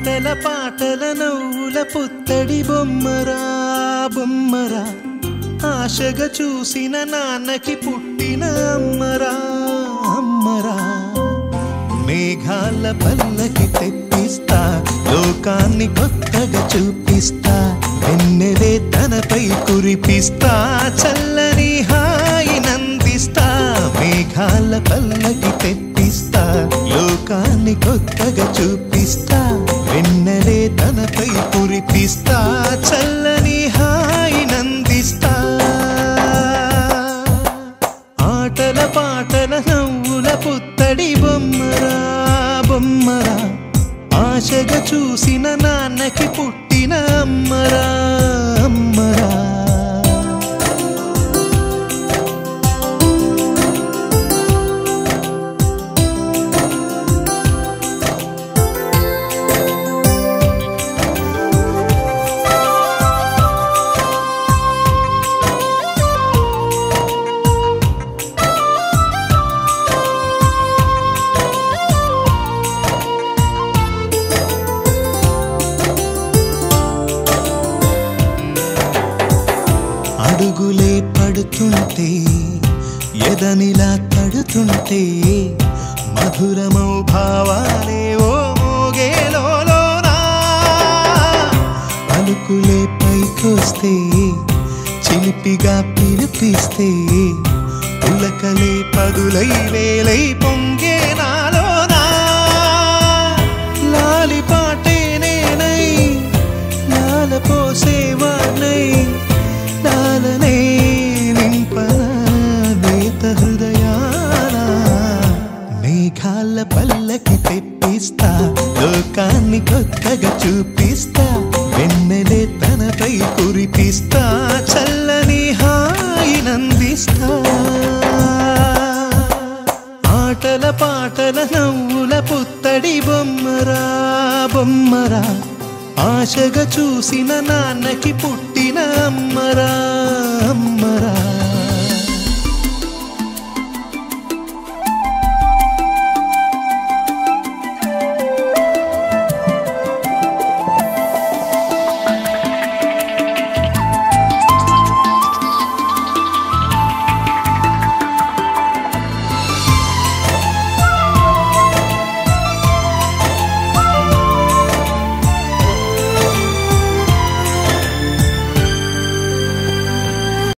ఆటల పాటల నవ్వుల పుత్తడి బొమ్మరా బొమ్మరా ఆశగా చూసిన నాన్నకి పుట్టిన అమ్మరా అమ్మరా మేఘాల పల్లకి తెప్పిస్తా లోకాన్ని కొత్తగా చూపిస్తా వెన్నెలే తనపై కురిపిస్తా చల్లని హాయి నందిస్తా మేఘాల పల్లకి తెప్పిస్తా లోకాన్ని కొత్తగా చూపిస్తా వెన్నెలే తనపై కురిపిస్తా చల్లని హాయి నందిస్తా ఆటల పాటల నవ్వుల పుత్తడి బొమ్మరా బొమ్మరా ఆశగా చూసిన నాన్నకి పుట్టిన అమ్మరా అమ్మరా అడుగులే పడుతుంటే ఎదనిలా తడుతుంటే మధురమౌ భావాలే ఓ మోగేలోనా పలుకులే పైకొస్తే చిలిపిగా పిలిపిస్తే పులకలే పదులై వేలై పొంగే నాలోనా లాలి పాటే నేనై లాల పోసేవాణ్ణై నాలనే నింపనా నేత హృదయాన మేఘాల పల్లకి తెప్పిస్తా లోకాన్ని కొత్తగా చూపిస్తా వెన్నెలే తనపై కురిపిస్తా చల్లని హాయి నందిస్తా ఆటల పాటల నవ్వుల పుత్తడి బొమ్మరా బొమ్మరా ఆశగా చూసిన నాన్నకి పుట్టిన అమ్మరా అమ్మరా